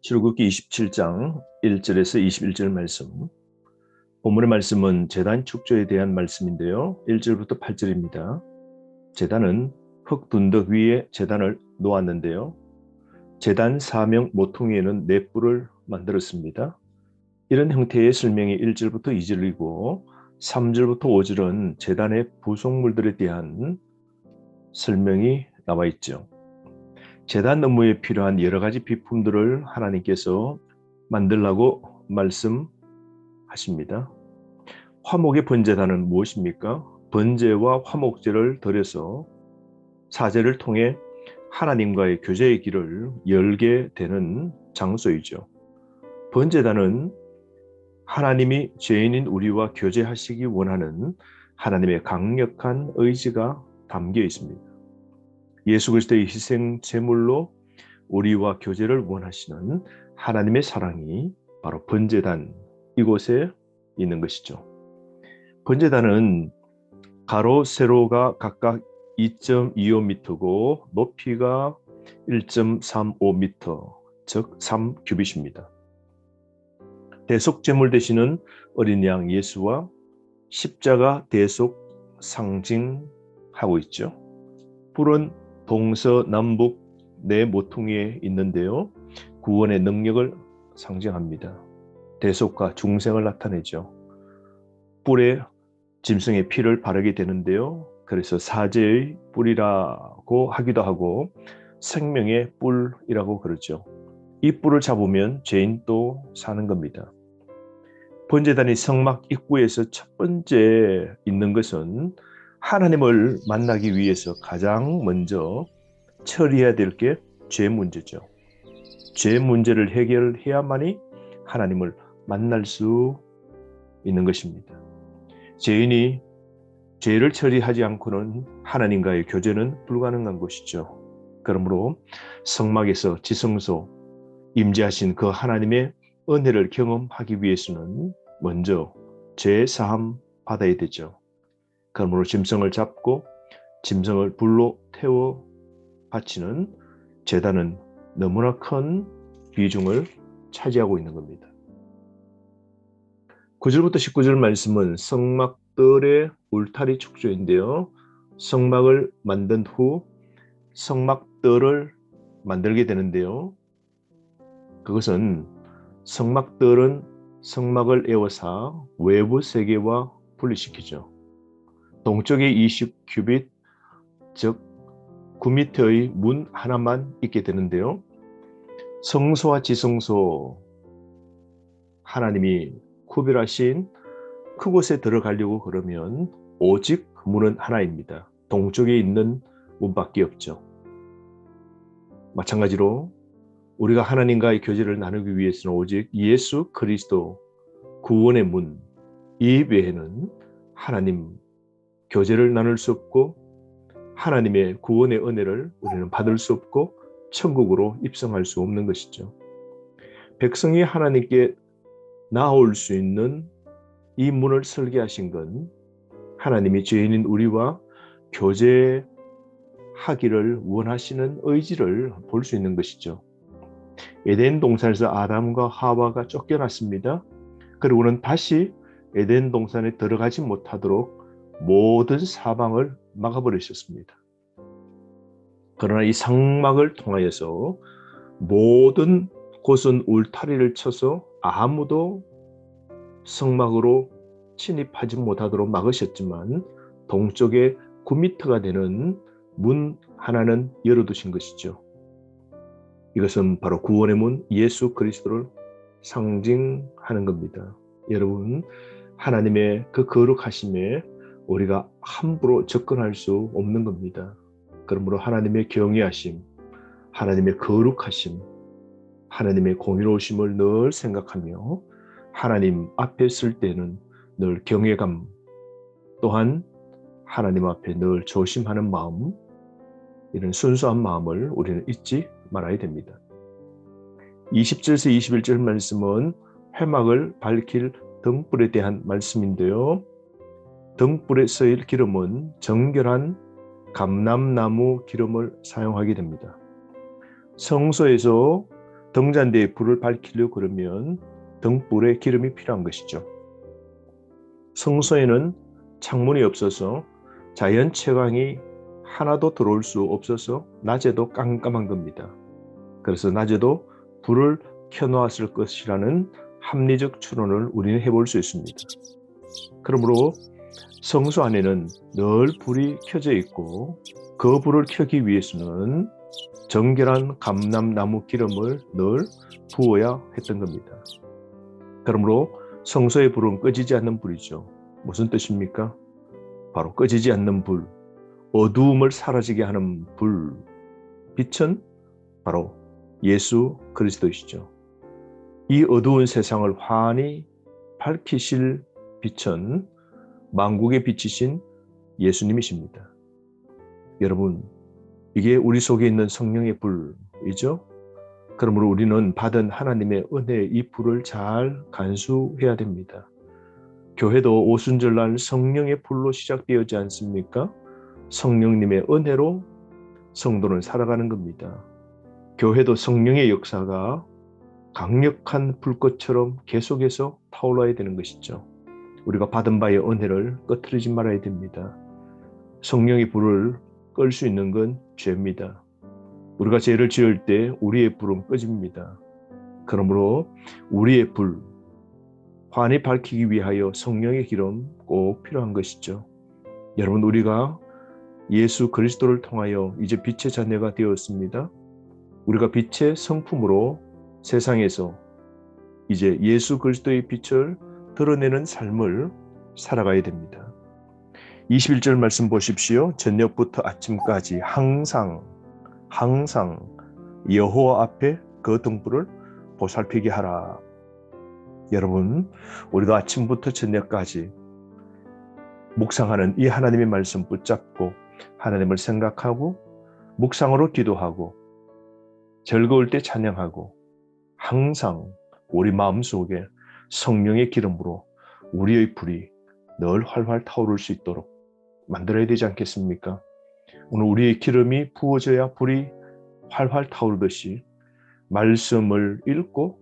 출애굽기 27장 1절에서 21절 말씀. 본문의 말씀은 제단 축조에 대한 말씀인데요. 1절부터 8절입니다. 제단은 흙 둔덕 위에 제단을 놓았는데요. 제단 사명 모퉁이에는 네 뿔을 만들었습니다. 이런 형태의 설명이 1절부터 2절이고 3절부터 5절은 제단의 부속물들에 대한 설명이 나와 있죠. 제단 업무에 필요한 여러 가지 비품들을 하나님께서 만들라고 말씀하십니다. 화목의 번제단은 무엇입니까? 번제와 화목제를 드려서 사제를 통해 하나님과의 교제의 길을 열게 되는 장소이죠. 번제단은 하나님이 죄인인 우리와 교제하시기 원하는 하나님의 강력한 의지가 담겨 있습니다. 예수 그리스도의 희생 제물로 우리와 교제를 원하시는 하나님의 사랑이 바로 번제단 이곳에 있는 것이죠. 번제단은 가로 세로가 각각 2.25m고 높이가 1.35m, 즉 3규빗입니다. 대속 제물 되시는 어린 양 예수와 십자가 대속 상징하고 있죠. 뿔은 동서남북 네 모퉁이에 있는데요. 구원의 능력을 상징합니다. 대속과 중생을 나타내죠. 뿔에 짐승의 피를 바르게 되는데요. 그래서 사제의 뿔이라고 하기도 하고 생명의 뿔이라고 그러죠. 이 뿔을 잡으면 죄인도 사는 겁니다. 번제단이 성막 입구에서 첫 번째 있는 것은 하나님을 만나기 위해서 가장 먼저 처리해야 될 게 죄 문제죠. 죄 문제를 해결해야만이 하나님을 만날 수 있는 것입니다. 죄인이 죄를 처리하지 않고는 하나님과의 교제는 불가능한 것이죠. 그러므로 성막에서 지성소 임재하신 그 하나님의 은혜를 경험하기 위해서는 먼저 죄 사함 받아야 되죠. 그러므로 짐승을 잡고 짐승을 불로 태워 바치는 제단은 너무나 큰 비중을 차지하고 있는 겁니다. 9절부터 19절 말씀은 성막들의 울타리 축조인데요. 성막을 만든 후 성막들을 만들게 되는데요. 그것은 성막들은 성막을 에워싸 외부 세계와 분리시키죠. 동쪽에 20규빗, 즉 9m의 문 하나만 있게 되는데요. 성소와 지성소, 하나님이 구별하신 그곳에 들어가려고 그러면 오직 문은 하나입니다. 동쪽에 있는 문밖에 없죠. 마찬가지로 우리가 하나님과의 교제를 나누기 위해서는 오직 예수 그리스도 구원의 문, 이 외에는 하나님 교제를 나눌 수 없고 하나님의 구원의 은혜를 우리는 받을 수 없고 천국으로 입성할 수 없는 것이죠. 백성이 하나님께 나올 수 있는 이 문을 설계하신 건 하나님이 죄인인 우리와 교제하기를 원하시는 의지를 볼 수 있는 것이죠. 에덴 동산에서 아담과 하와가 쫓겨났습니다. 그리고는 다시 에덴 동산에 들어가지 못하도록 모든 사방을 막아버리셨습니다. 그러나 이 성막을 통하여서 모든 곳은 울타리를 쳐서 아무도 성막으로 침입하지 못하도록 막으셨지만 동쪽에 9m가 되는 문 하나는 열어두신 것이죠. 이것은 바로 구원의 문 예수 그리스도를 상징하는 겁니다. 여러분, 하나님의 그 거룩하심에 우리가 함부로 접근할 수 없는 겁니다. 그러므로 하나님의 경외하심, 하나님의 거룩하심, 하나님의 공의로우심을 늘 생각하며 하나님 앞에 설 때는 늘 경외감, 또한 하나님 앞에 늘 조심하는 마음, 이런 순수한 마음을 우리는 잊지 말아야 됩니다. 20절에서 21절 말씀은 회막을 밝힐 등불에 대한 말씀인데요. 등불에 쓰일 기름은 정결한 감람나무 기름을 사용하게 됩니다. 성소에서 등잔대에 불을 밝히려 그러면 등불에 기름이 필요한 것이죠. 성소에는 창문이 없어서 자연 채광이 하나도 들어올 수 없어서 낮에도 깜깜한 겁니다. 그래서 낮에도 불을 켜놓았을 것이라는 합리적 추론을 우리는 해볼 수 있습니다. 그러므로 성소 안에는 늘 불이 켜져 있고 그 불을 켜기 위해서는 정결한 감람나무 기름을 늘 부어야 했던 겁니다. 그러므로 성소의 불은 꺼지지 않는 불이죠. 무슨 뜻입니까? 바로 꺼지지 않는 불, 어두움을 사라지게 하는 불, 빛은 바로 예수 그리스도이시죠. 이 어두운 세상을 환히 밝히실 빛은 만국의 빛이신 예수님이십니다. 여러분, 이게 우리 속에 있는 성령의 불이죠. 그러므로 우리는 받은 하나님의 은혜의 이 불을 잘 간수해야 됩니다. 교회도 오순절날 성령의 불로 시작되었지 않습니까? 성령님의 은혜로 성도는 살아가는 겁니다. 교회도 성령의 역사가 강력한 불꽃처럼 계속해서 타올라야 되는 것이죠. 우리가 받은 바의 은혜를 꺼트리지 말아야 됩니다. 성령의 불을 끌 수 있는 건 죄입니다. 우리가 죄를 지을 때 우리의 불은 꺼집니다. 그러므로 우리의 불, 환히 밝히기 위하여 성령의 기름 꼭 필요한 것이죠. 여러분, 우리가 예수 그리스도를 통하여 이제 빛의 자녀가 되었습니다. 우리가 빛의 성품으로 세상에서 이제 예수 그리스도의 빛을 드러내는 삶을 살아가야 됩니다. 21절 말씀 보십시오. 저녁부터 아침까지 항상 여호와 앞에 그 등불을 보살피게 하라. 여러분, 우리도 아침부터 저녁까지 묵상하는 이 하나님의 말씀 붙잡고 하나님을 생각하고 묵상으로 기도하고 즐거울 때 찬양하고 항상 우리 마음속에 성령의 기름으로 우리의 불이 늘 활활 타오를 수 있도록 만들어야 되지 않겠습니까? 오늘 우리의 기름이 부어져야 불이 활활 타오르듯이 말씀을 읽고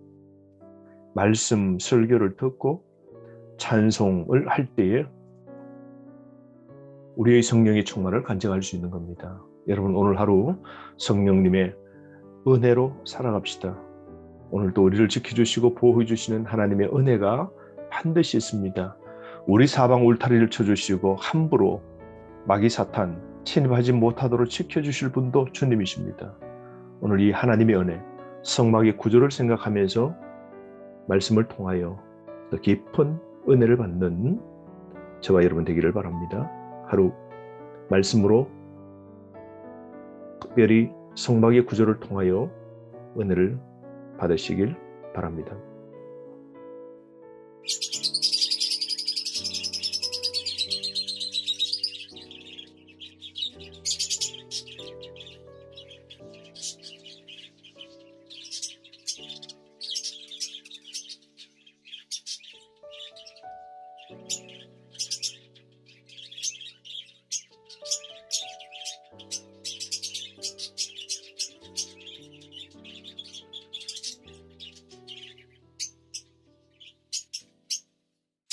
말씀 설교를 듣고 찬송을 할 때에 우리의 성령의 충만을 간증할 수 있는 겁니다. 여러분, 오늘 하루 성령님의 은혜로 살아갑시다. 오늘도 우리를 지켜주시고 보호해 주시는 하나님의 은혜가 반드시 있습니다. 우리 사방 울타리를 쳐주시고 함부로 마귀 사탄 침입하지 못하도록 지켜주실 분도 주님이십니다. 오늘 이 하나님의 은혜, 성막의 구조를 생각하면서 말씀을 통하여 더 깊은 은혜를 받는 저와 여러분 되기를 바랍니다. 하루 말씀으로 특별히 성막의 구조를 통하여 은혜를 받으시길 바랍니다.